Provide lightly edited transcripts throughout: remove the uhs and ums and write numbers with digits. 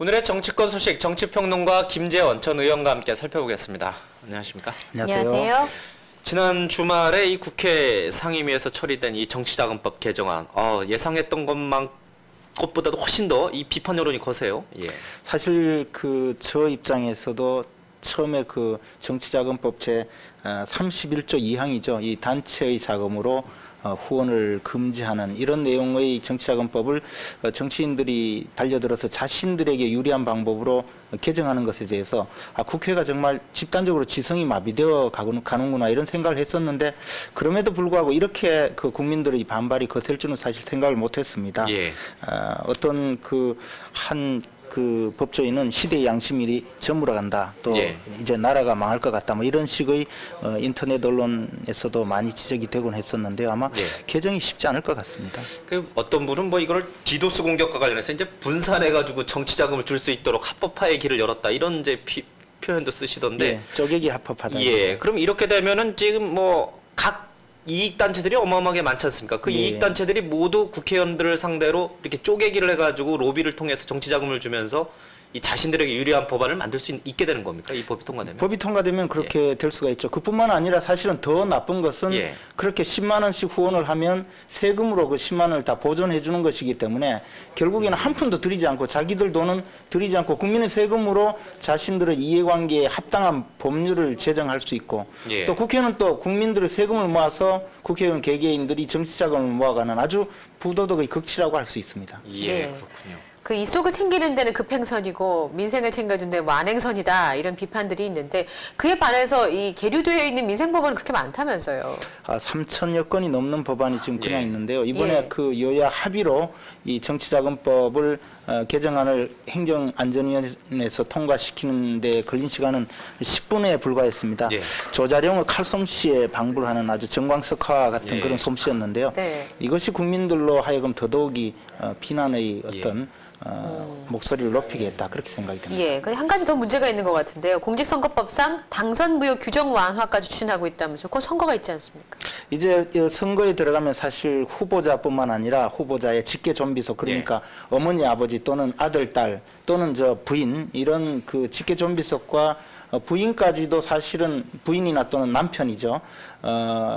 오늘의 정치권 소식 정치평론가 김재원 전 의원과 함께 살펴보겠습니다. 안녕하십니까? 안녕하세요. 지난 주말에 이 국회 상임위에서 처리된 이 정치자금법 개정안 예상했던 것보다도 훨씬 더 이 비판 여론이 거세요. 예. 사실 저 입장에서도 처음에 정치자금법 제 31조 2항이죠. 이 단체의 자금으로 후원을 금지하는 이런 내용의 정치자금법을 정치인들이 달려들어서 자신들에게 유리한 방법으로 개정하는 것에 대해서 국회가 정말 집단적으로 지성이 마비되어 가는구나 이런 생각을 했었는데, 그럼에도 불구하고 이렇게 국민들의 반발이 거셀 줄은 사실 생각을 못했습니다. 예. 어떤 법조인은 시대의 양심이 저물어 간다. 또 예. 이제 나라가 망할 것 같다. 뭐 이런 식의 인터넷 언론에서도 많이 지적이 되곤 했었는데요. 아마 개정이 쉽지 않을 것 같습니다. 어떤 분은 이걸 디도스 공격과 관련해서 이제 분산해가지고 정치 자금을 줄 수 있도록 합법화의 길을 열었다 이런 이제 표현도 쓰시던데. 예, 쪼개기 합법화다. 예. 그럼 이렇게 되면은 지금 각 이익단체들이 어마어마하게 많지 않습니까? 그 이익단체들이 모두 국회의원들을 상대로 이렇게 쪼개기를 해가지고 로비를 통해서 정치자금을 주면서 이 자신들에게 유리한 법안을 만들 수 있게 되는 겁니까? 이 법이 통과되면? 법이 통과되면 그렇게 될 수가 있죠. 그뿐만 아니라 사실은 더 나쁜 것은 그렇게 10만 원씩 후원을 하면 세금으로 그 10만 원을 다 보존해 주는 것이기 때문에 결국에는 한 푼도 들이지 않고 자기들 돈은 들이지 않고 국민의 세금으로 자신들의 이해관계에 합당한 법률을 제정할 수 있고 또 국회는 또 국민들의 세금을 모아서 국회의원 개개인들이 정치자금을 모아가는 아주 부도덕의 극치라고 할 수 있습니다. 예, 그렇군요. 이속을 챙기는 데는 급행선이고 민생을 챙겨준 데는 완행선이다 이런 비판들이 있는데, 그에 반해서 이 계류되어 있는 민생법안은 그렇게 많다면서요. 3천여 건이 넘는 법안이 지금 그냥 있는데요. 이번에 여야 합의로 이 정치자금법을 개정안을 행정안전위원회에서 통과시키는 데 걸린 시간은 10분에 불과했습니다. 조자룡의 칼솜씨에 방불 하는 아주 정광석화 같은 그런 솜씨였는데요. 이것이 국민들로 하여금 더더욱이 비난의 어떤 목소리를 높이게 했다, 그렇게 생각이 듭니다. 예, 근데 한 가지 더 문제가 있는 것 같은데요. 공직선거법상 당선 무효 규정 완화까지 추진하고 있다면서 곧 선거가 있지 않습니까? 이제 선거에 들어가면 사실 후보자뿐만 아니라 후보자의 직계 좀비속, 그러니까 어머니, 아버지 또는 아들, 딸 또는 부인, 이런 직계 좀비속과 부인까지도 사실은 부인이나 또는 남편이죠.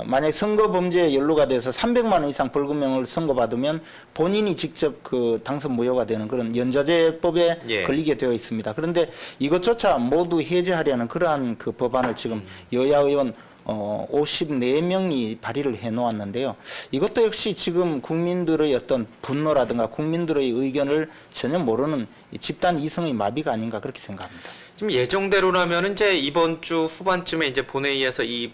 만약 선거 범죄에 연루가 돼서 300만 원 이상 벌금형을 선고받으면 본인이 직접 당선 무효가 되는 그런 연좌제법에 걸리게 되어 있습니다. 그런데 이것조차 모두 해제하려는 그러한 법안을 지금 여야 의원 54명이 발의를 해놓았는데요. 이것도 역시 지금 국민들의 어떤 분노라든가 국민들의 의견을 전혀 모르는 집단 이성의 마비가 아닌가, 그렇게 생각합니다. 지금 예정대로라면 이제 이번 주 후반쯤에 이제 본회의에서 이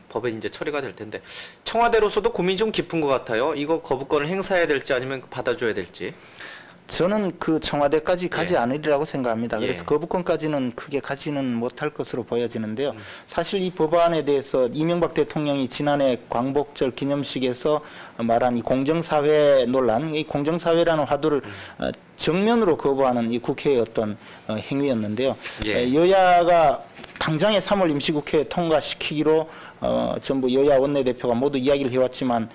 법에 이제 처리가 될 텐데, 청와대로서도 고민이 좀 깊은 것 같아요. 이거 거부권을 행사해야 될지 아니면 받아줘야 될지. 저는 청와대까지 가지 않으리라고 생각합니다. 그래서 거부권까지는 크게 가지는 못할 것으로 보여지는데요. 사실 이 법안에 대해서 이명박 대통령이 지난해 광복절 기념식에서 말한 이 공정사회 논란, 이 공정사회라는 화두를 정면으로 거부하는 이 국회의 어떤 행위였는데요. 여야가 당장에 3월 임시국회에 통과시키기로 전부 여야 원내대표가 모두 이야기를 해왔지만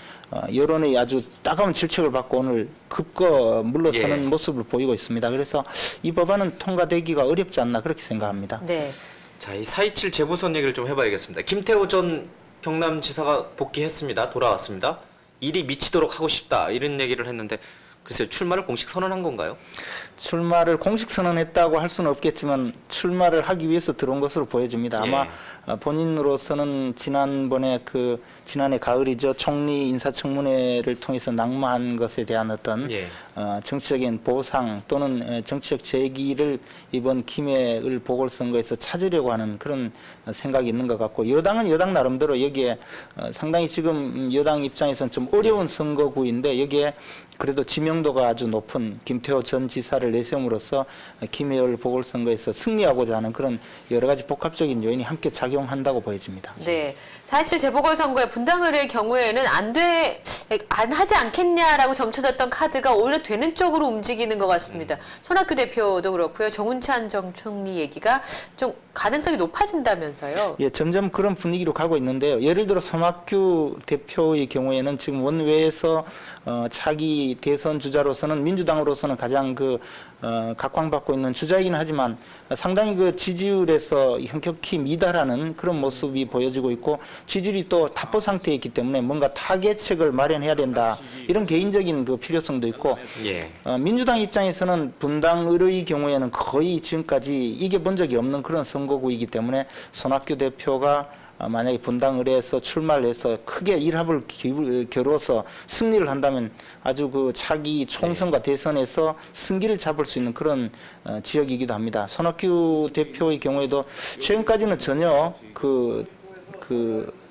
여론의 아주 따가운 질책을 받고 오늘 급거 물러서는 모습을 보이고 있습니다. 그래서 이 법안은 통과되기가 어렵지 않나, 그렇게 생각합니다. 자, 이 4.27 재보선 얘기를 좀 해봐야겠습니다. 김태호 전 경남지사가 복귀했습니다. 돌아왔습니다. 일이 미치도록 하고 싶다, 이런 얘기를 했는데, 글쎄요, 출마를 공식 선언한 건가요? 출마를 공식 선언했다고 할 수는 없겠지만 출마를 하기 위해서 들어온 것으로 보여집니다. 아마 본인으로서는 지난해 가을이죠. 총리 인사청문회를 통해서 낙마한 것에 대한 어떤 정치적인 보상 또는 정치적 재기를 이번 김해을 보궐선거에서 찾으려고 하는 그런 생각이 있는 것 같고, 여당은 여당 나름대로 여기에 상당히 지금 여당 입장에서는 좀 어려운 선거구인데 여기에 그래도 지명도가 아주 높은 김태호 전 지사를 내세움으로써 김해을 보궐선거에서 승리하고자 하는 그런 여러 가지 복합적인 요인이 함께 작용한다고 보여집니다. 4.27 재보궐선거에 분당을의 경우에는 안 하지 않겠냐라고 점쳐졌던 카드가 오히려 되는 쪽으로 움직이는 것 같습니다. 손학규 대표도 그렇고요. 정운찬 전 총리 얘기가 좀 가능성이 높아진다면서요. 점점 그런 분위기로 가고 있는데요. 예를 들어 손학규 대표의 경우에는 지금 원외에서 차기 차기 대선 주자로서는 민주당으로서는 가장 각광받고 있는 주자이긴 하지만 상당히 그 지지율에서 현격히 미달하는 그런 모습이 보여지고 있고 지지율이 또 답보 상태에 있기 때문에 뭔가 타개책을 마련해야 된다 이런 개인적인 그 필요성도 있고 예. 민주당 입장에서는 분당을의 경우에는 거의 지금까지 이겨본 적이 없는 그런 선거구이기 때문에 손학규 대표가 만약에 분당을에서 출마를 해서 크게 일합을 겨루어서 승리를 한다면 아주 그 차기 총선과 대선에서 승기를 잡을 수 있는 그런 지역이기도 합니다. 손학규 대표의 경우에도 최근까지는 전혀 그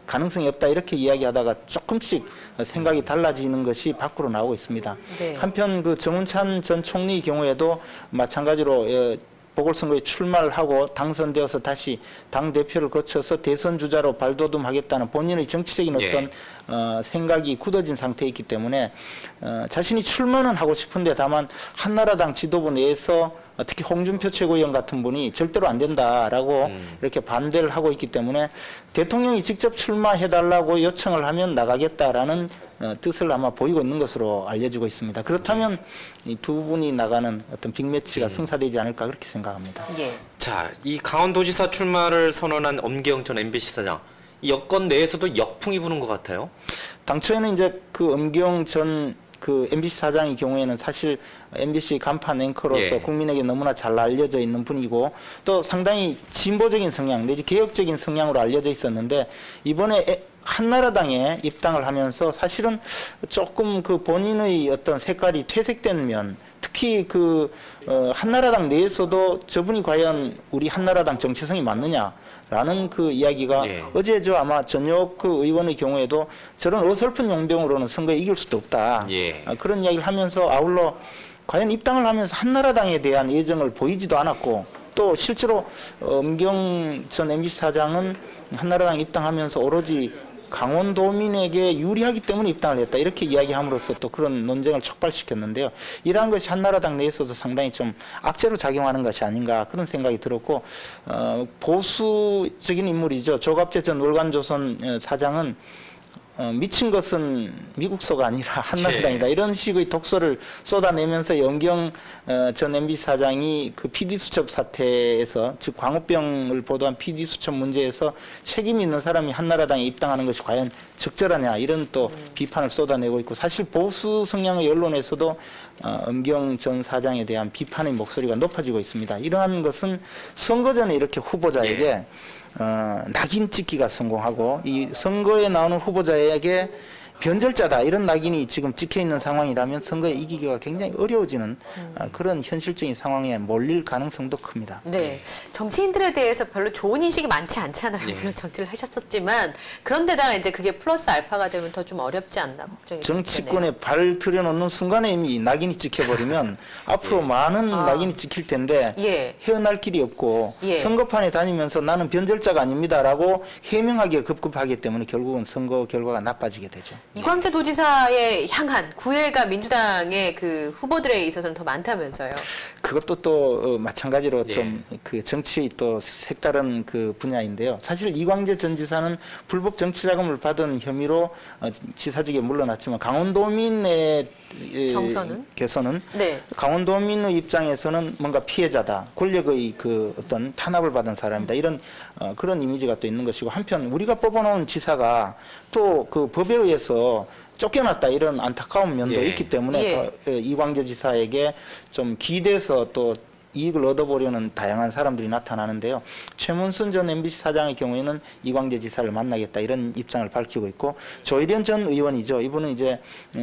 가능성이 없다 이렇게 이야기하다가 조금씩 생각이 달라지는 것이 밖으로 나오고 있습니다. 네. 한편 그 정운찬 전 총리의 경우에도 마찬가지로 보궐선거에 출마를 하고 당선되어서 다시 당대표를 거쳐서 대선 주자로 발돋움하겠다는 본인의 정치적인 어떤 생각이 굳어진 상태에 있기 때문에 자신이 출마는 하고 싶은데 다만 한나라당 지도부 내에서 특히 홍준표 최고위원 같은 분이 절대로 안 된다라고 이렇게 반대를 하고 있기 때문에 대통령이 직접 출마해달라고 요청을 하면 나가겠다라는 뜻을 아마 보이고 있는 것으로 알려지고 있습니다. 그렇다면 이 두 분이 나가는 어떤 빅매치가 성사되지 않을까 그렇게 생각합니다. 예. 자, 이 강원도지사 출마를 선언한 엄기영 전 MBC 사장, 이 여권 내에서도 역풍이 부는 것 같아요. 당초에는 이제 그 엄기영 전 MBC 사장의 경우에는 사실 MBC 간판 앵커로서 국민에게 너무나 잘 알려져 있는 분이고 또 상당히 진보적인 성향 내지 개혁적인 성향으로 알려져 있었는데 이번에 한나라당에 입당을 하면서 사실은 조금 그 본인의 어떤 색깔이 퇴색된 면 특히 한나라당 내에서도 저분이 과연 우리 한나라당 정체성이 맞느냐라는 그 이야기가 어제 아마 전역 의원의 경우에도 저런 어설픈 용병으로는 선거에 이길 수도 없다. 그런 이야기를 하면서 아울러 과연 입당을 하면서 한나라당에 대한 애정을 보이지도 않았고 또 실제로 엄경 전 MBC 사장은 한나라당 입당하면서 오로지 강원도민에게 유리하기 때문에 입당을 했다 이렇게 이야기함으로써 또 그런 논쟁을 촉발시켰는데요. 이러한 것이 한나라당 내에서도 상당히 좀 악재로 작용하는 것이 아닌가 그런 생각이 들었고 보수적인 인물이죠. 조갑재 전 월간조선 사장은 미친 것은 미국서가 아니라 한나라당이다. 이런 식의 독서를 쏟아내면서 엄경 전 MBC 사장이 그 PD수첩 사태에서 즉 광우병을 보도한 PD수첩 문제에서 책임 있는 사람이 한나라당에 입당하는 것이 과연 적절하냐 이런 또 비판을 쏟아내고 있고 사실 보수 성향의 언론에서도 엄경 전 사장에 대한 비판의 목소리가 높아지고 있습니다. 이러한 것은 선거 전에 이렇게 후보자에게 낙인 찍기가 성공하고 이 선거에 나오는 후보자에게 변절자다 이런 낙인이 지금 찍혀 있는 상황이라면 선거에 이기기가 굉장히 어려워지는 그런 현실적인 상황에 몰릴 가능성도 큽니다. 네, 정치인들에 대해서 별로 좋은 인식이 많지 않잖아요. 물론 정치를 하셨었지만 그런데다가 이제 그게 플러스 알파가 되면 더 좀 어렵지 않나 걱정이 정치권에 발 들여놓는 순간에 이미 낙인이 찍혀버리면 앞으로 많은 낙인이 찍힐 텐데 헤어날 길이 없고 선거판에 다니면서 나는 변절자가 아닙니다라고 해명하기가 급급하기 때문에 결국은 선거 결과가 나빠지게 되죠. 이광재 도지사에 향한 구애가 민주당의 그 후보들에 있어서는 더 많다면서요. 그것도 또 마찬가지로 좀 그 정치의 또 색다른 그 분야인데요. 사실 이광재 전 지사는 불법 정치 자금을 받은 혐의로 지사직에 물러났지만 강원도민의 개선은 강원도민의 입장에서는 뭔가 피해자다, 권력의 그 어떤 탄압을 받은 사람이다 이런 그런 이미지가 또 있는 것이고 한편 우리가 뽑아놓은 지사가 또 그 법에 의해서 쫓겨났다 이런 안타까운 면도 있기 때문에 이광재 지사에게 좀 기대서 또 이익을 얻어보려는 다양한 사람들이 나타나는데요. 최문순 전 MBC 사장의 경우에는 이광재 지사를 만나겠다 이런 입장을 밝히고 있고 조일현 전 의원이죠. 이분은 이제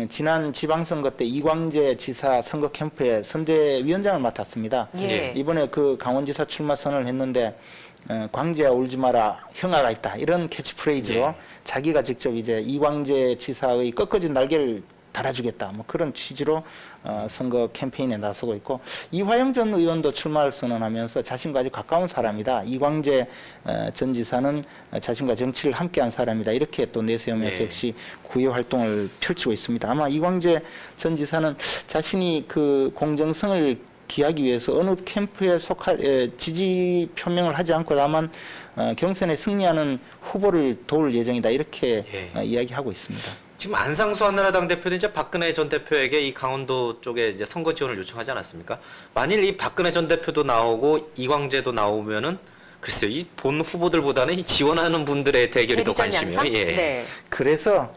지난 지방선거 때 이광재 지사 선거 캠프에 선대위원장을 맡았습니다. 이번에 그 강원지사 출마 선언을 했는데 광재야 울지 마라 형아가 있다 이런 캐치프레이즈로 자기가 직접 이제 이광재 지사의 꺾어진 날개를 달아주겠다 뭐 그런 취지로 선거 캠페인에 나서고 있고 이화영 전 의원도 출마를 선언하면서 자신과 아주 가까운 사람이다. 이광재 전 지사는 자신과 정치를 함께한 사람이다. 이렇게 또 내세우면서 역시 구애 활동을 펼치고 있습니다. 아마 이광재 전 지사는 자신이 그 공정성을 기하기 위해서 어느 캠프에 지지 표명을 하지 않고 다만 경선에 승리하는 후보를 도울 예정이다 이렇게 이야기하고 있습니다. 지금 안상수 한나라당 대표도 이제 박근혜 전 대표에게 이 강원도 쪽에 이제 선거 지원을 요청하지 않았습니까? 만일 이 박근혜 전 대표도 나오고 이광재도 나오면은 글쎄요, 이 본 후보들보다는 이 지원하는 분들의 대결이 더 대리전 관심이에요. 양상? 예. 네. 그래서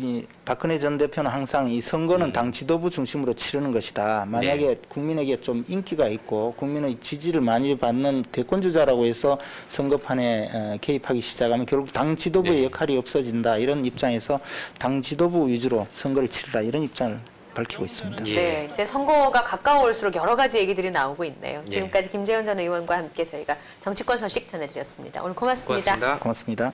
이 박근혜 전 대표는 항상 이 선거는 당 지도부 중심으로 치르는 것이다. 만약에 국민에게 좀 인기가 있고 국민의 지지를 많이 받는 대권 주자라고 해서 선거판에 개입하기 시작하면 결국 당 지도부의 역할이 없어진다. 이런 입장에서 당 지도부 위주로 선거를 치르라 이런 입장을 밝히고 있습니다. 예. 네, 이제 선거가 가까울수록 여러 가지 얘기들이 나오고 있네요. 지금까지 김재현 전 의원과 함께 저희가 정치권 소식 전해드렸습니다. 오늘 고맙습니다. 고맙습니다. 고맙습니다.